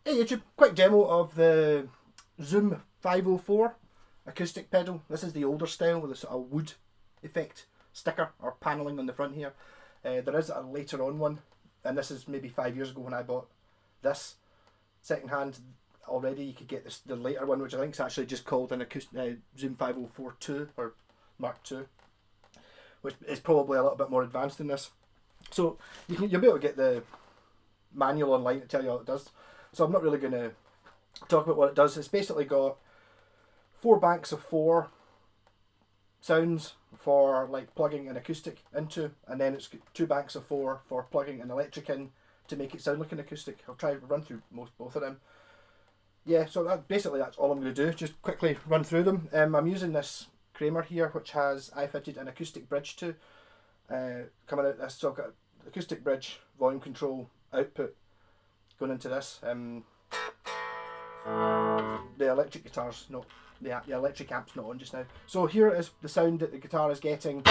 Hey YouTube, quick demo of the Zoom 504 acoustic pedal. This is the older style with a sort of wood effect sticker or panelling on the front here. There is a later on one, and this is maybe 5 years ago when I bought this. Second hand already, you could get this, the later one, which I think is actually just called an Zoom 504 2 or Mark II, which is probably a little bit more advanced than this. So you'll be able to get the manual online to tell you all it does. So I'm not really going to talk about what it does. It's basically got 4 banks of 4 sounds for like plugging an acoustic into, and then it's got 2 banks of 4 for plugging an electric in to make it sound like an acoustic. I'll try to run through both of them. Yeah, so that's all I'm going to do. Just quickly run through them. I'm using this Kramer here, which I fitted an acoustic bridge to. Coming out this, so I've got acoustic bridge, volume control, output going into this. The electric guitar's not, the electric amp's not on just now. So here is the sound that the guitar is getting.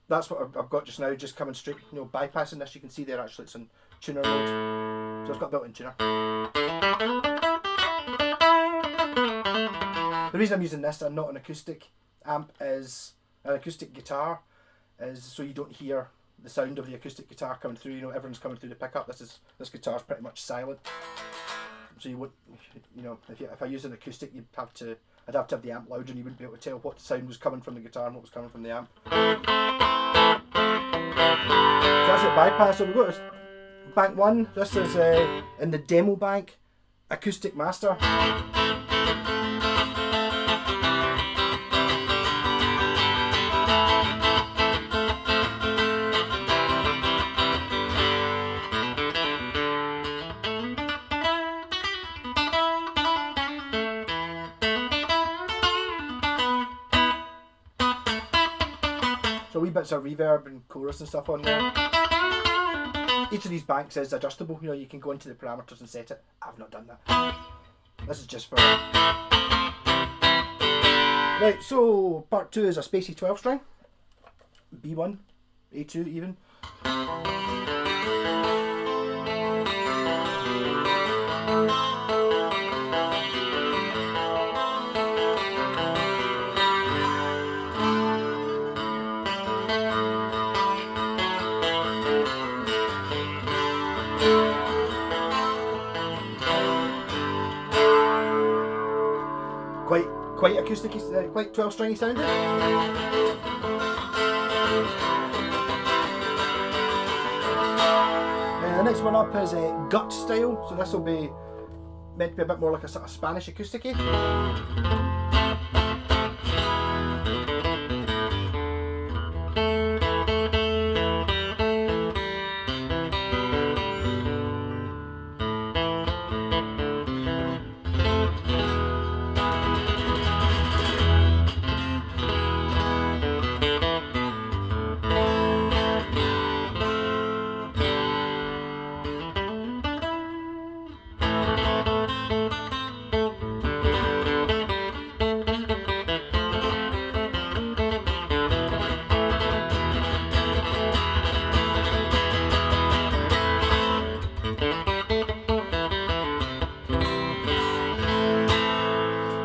That's what I've got just now, just coming straight, bypassing this. You can see there actually it's in tuner mode. So it's got a built-in tuner. The reason I'm using this and not an acoustic amp is an acoustic guitar is so you don't hear the sound of the acoustic guitar coming through. Everyone's coming through the pickup. This guitar's pretty much silent. So you would, if I use an acoustic, I'd have to have the amp loud, and you wouldn't be able to tell what sound was coming from the guitar and what was coming from the amp. So that's it, bypass. So we've got bank 1. This is in the demo bank, acoustic master. So wee bits of reverb and chorus and stuff on there. Each of these banks is adjustable. You can go into the parameters and set it. I've not done that. This is just for... Right, so part 2 is a spacey 12 string. B1, A2 even. Quite acoustic, quite 12 stringy sounding. The next one up is gut style, so this will be meant to be a bit more like a sort of Spanish acoustic-y.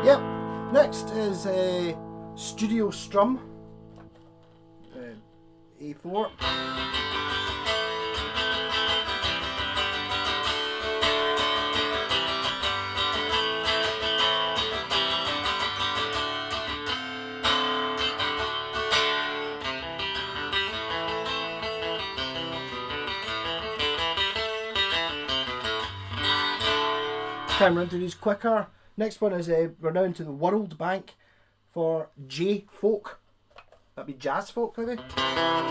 Yep, next is a studio strum, A4. Try and run through these quicker. Next one is we're now into the world bank for J folk. That'd be jazz folk maybe. I'm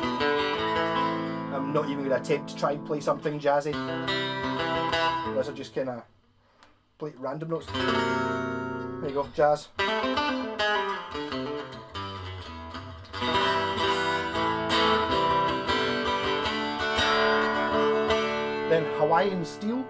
not even going to attempt to try and play something jazzy. Those are just kind of play random notes. There you go, jazz. Then Hawaiian Steel.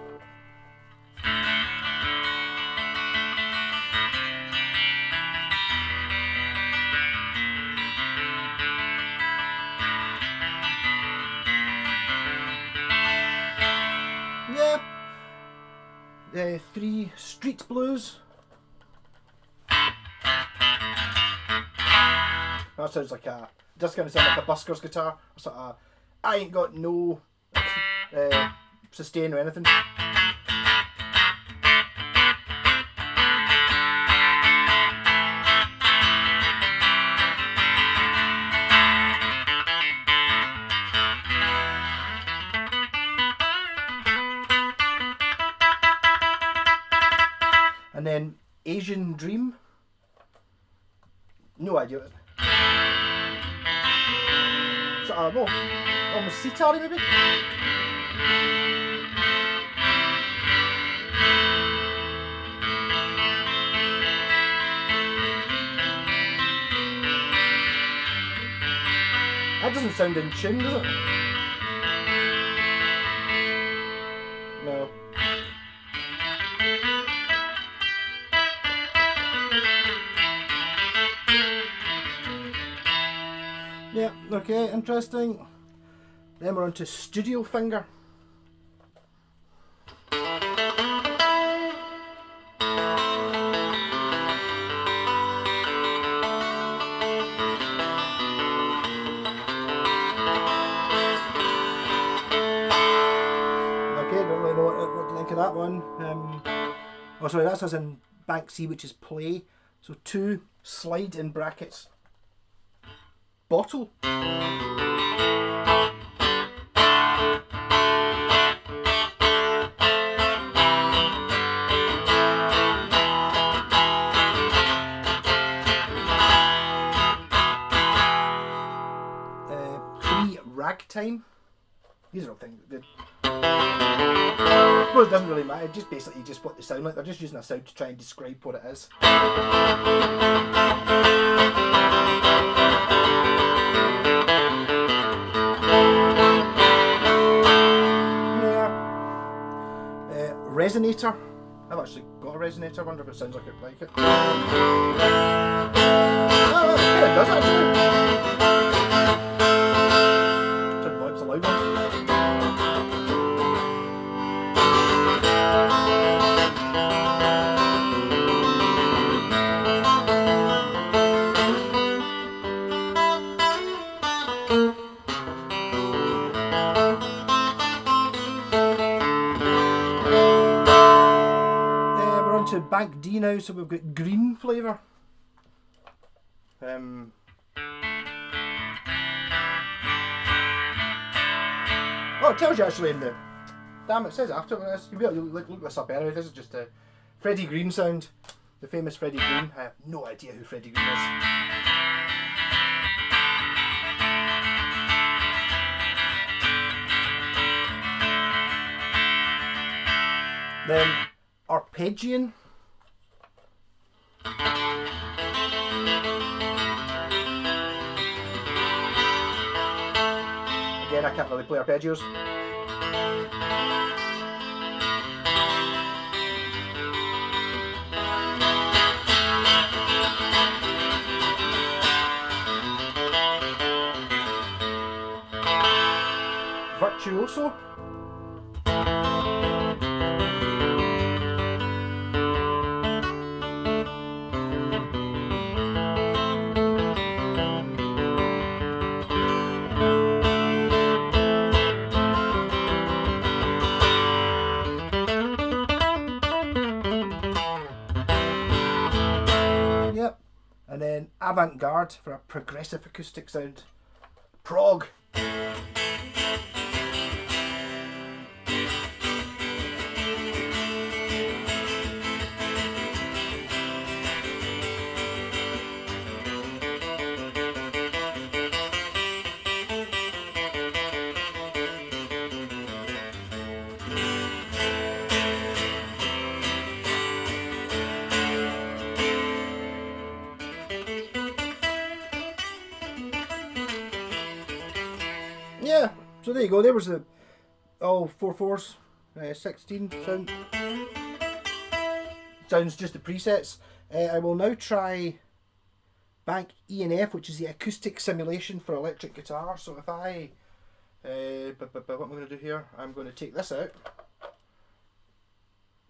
3 street blues. That sounds like a, just kind of sound like a busker's guitar. Sort of, I ain't got no sustain or anything. And then Asian Dream. No idea. Sort of, well, almost sitar maybe. That doesn't sound in tune, does it? No. Yeah, okay, interesting. Then we're on to Studio Finger. What to think of that one. Oh sorry, that's as in bank C, which is play. So 2 slide in brackets bottle. 3 ragtime. These are all things that well, it doesn't really matter, just basically just what they sound like. They're just using a sound to try and describe what it is. Yeah. Resonator. I've actually got a resonator, I wonder if it sounds like it. Oh, yeah, it does actually. It's a loud one. To bank D now, so we've got green flavour. Oh, it tells you actually in the. Damn, it says after this. You'll be able to look this up anyway. This is just a Freddie Green sound. The famous Freddie Green. I have no idea who Freddie Green is. Then Arpeggian. Again, I can't really play arpeggios. Virtuoso. And then Avant-Garde for a progressive acoustic sound. Prog. Yeah, so there you go. There was the all 4/4s, 16 sound. Sounds just the presets. I will now try bank E and F, which is the Acoustic Simulation for electric guitar. So if I, what am I going to do here? I'm going to take this out.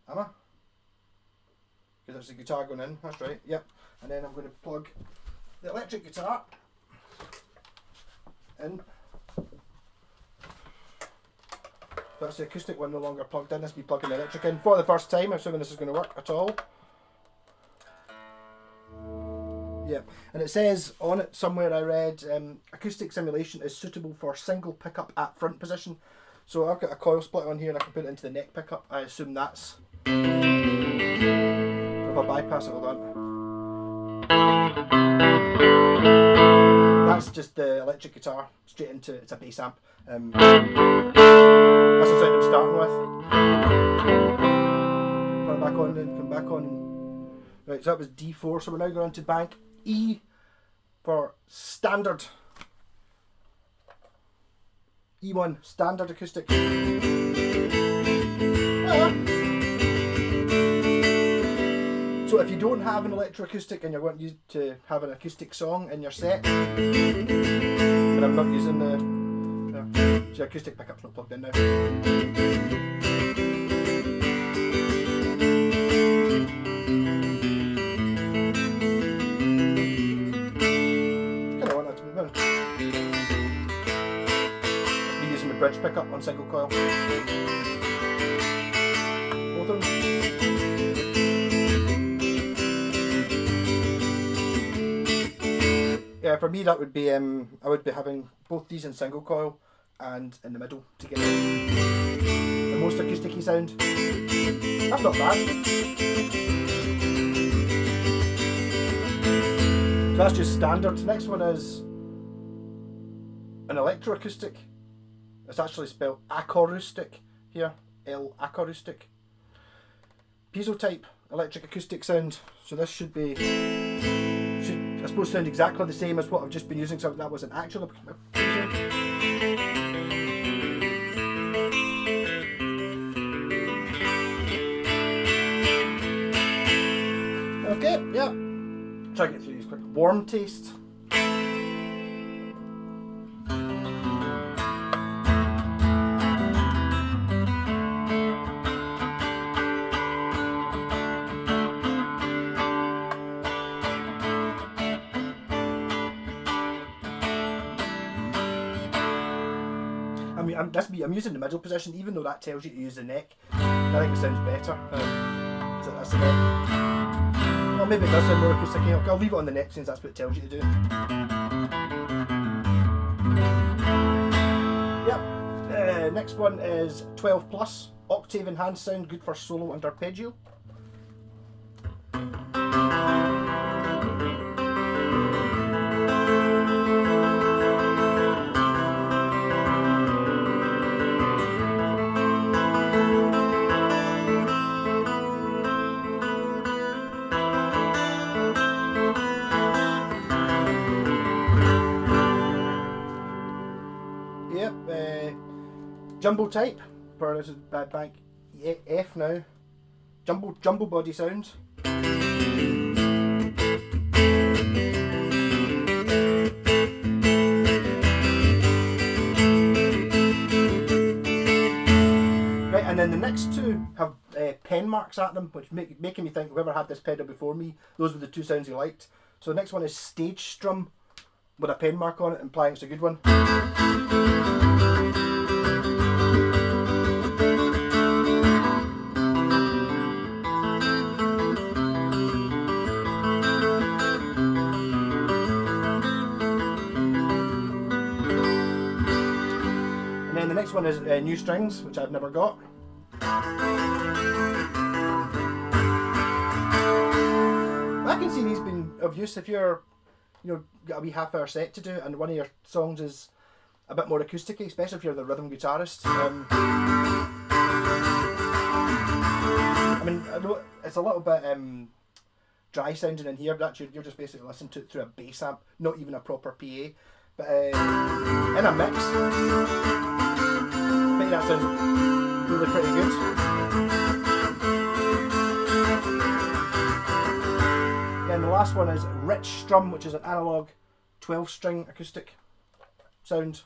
Am I? because there's a guitar going in, that's right, yep. And then I'm going to plug the electric guitar in. That's the acoustic one no longer plugged in, this will be plugging the electric in for the first time, assuming this is going to work at all. Yep, and it says on it somewhere I read, Acoustic Simulation is suitable for single pickup at front position. So I've got a coil split on here and I can put it into the neck pickup. I assume that's... So if I bypass it, hold on. That's just the electric guitar, straight into, it's a bass amp. That's the sound I'm starting with. Turn it back on and come back on. Right, so that was D4, so we're now going on to bank E for standard. E1, standard acoustic. So if you don't have an electroacoustic and you're wanting to have an acoustic song in your set, and I'm not using the acoustic pickup's not plugged in now. Kinda want that to move in. Be using the bridge pickup on single coil. Both of them. Yeah, for me that would be I would be having both these in single coil and in the middle to get the most acoustic-y sound. That's not bad. So that's just standard. Next one is an electroacoustic. It's actually spelled acoustic here, L-acoustic. Piezo type electric acoustic sound. So this should be, I suppose, sound exactly the same as what I've just been using, so that was an actual piezo. Okay, yeah. Try to get through these quick. Warm taste. I'm using the middle position, even though that tells you to use the neck. I think it sounds better. So that's the neck. Well, maybe it does sound more acoustic. I'll leave it on the neck since that's what it tells you to do. Yep. Next one is 12 plus octave enhanced sound, good for solo and arpeggio. Jumbo type, for this is bad bank F now. Jumbo body sound. Right, and then the next two have pen marks at them, which making me think whoever had this pedal before me, those were the two sounds he liked. So the next one is stage strum with a pen mark on it, implying it's a good one. The next one is new strings, which I've never got. I can see these being of use if you're, got a wee half-hour set to do, and one of your songs is a bit more acoustic-y, especially if you're the rhythm guitarist. I mean, I know it's a little bit dry sounding in here, but you're just basically listening to it through a bass amp, not even a proper PA. But in a mix, I think that sounds really pretty good. And the last one is Rich Strum, which is an analog 12-string acoustic sound.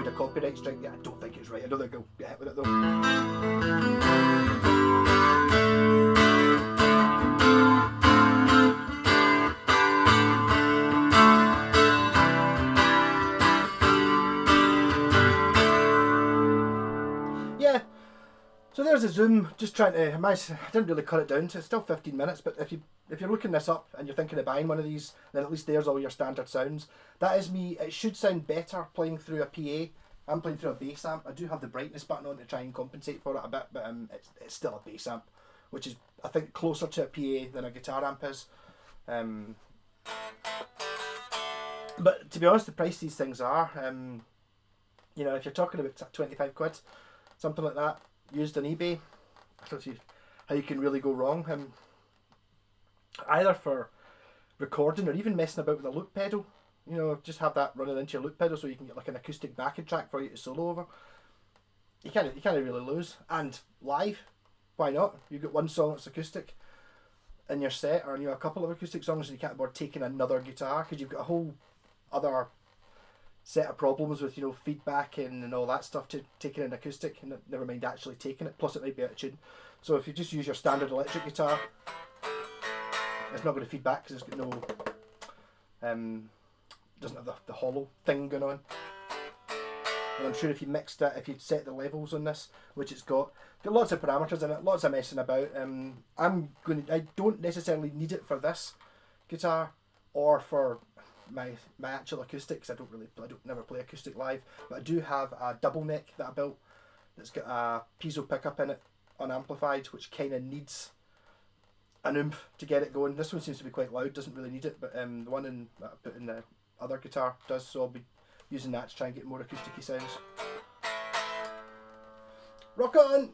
avoid a copyright strike. Yeah, I don't think it's right. I don't think I'll get hit with it though. Yeah, so there's a zoom. Just trying to, I didn't really cut it down, so it's still 15 minutes. But if you're looking this up and you're thinking of buying one of these, then at least there's all your standard sounds. That is me. It should sound better playing through a PA. I'm playing through a bass amp. I do have the brightness button on to try and compensate for it a bit, but it's still a bass amp, which is, I think, closer to a PA than a guitar amp is. But to be honest, the price these things are, you know, if you're talking about 25 quid, something like that, used on eBay, I don't see how you can really go wrong. Either for recording or even messing about with a loop pedal, you know, just have that running into your loop pedal so you can get like an acoustic backing track for you to solo over. You can't really lose. And live, why not? You get one song that's acoustic in your set, or you know, a couple of acoustic songs, and you can't afford taking another guitar because you've got a whole other set of problems with, you know, feedback and all that stuff to taking an acoustic, and never mind actually taking it. Plus it might be out of tune. So if you just use your standard electric guitar, it's not going to feedback because it's got no doesn't have the hollow thing going on. And I'm sure if you mixed it, if you'd set the levels on this, which it's got lots of parameters in it, lots of messing about. I don't necessarily need it for this guitar or for my actual acoustics. I don't never play acoustic live, but I do have a double neck that I built that's got a piezo pickup in it, unamplified, which kind of needs an oomph to get it going. This one seems to be quite loud, doesn't really need it, but the one that I put in the other guitar does, so I'll be using that to try and get more acoustic-y sounds. Rock on!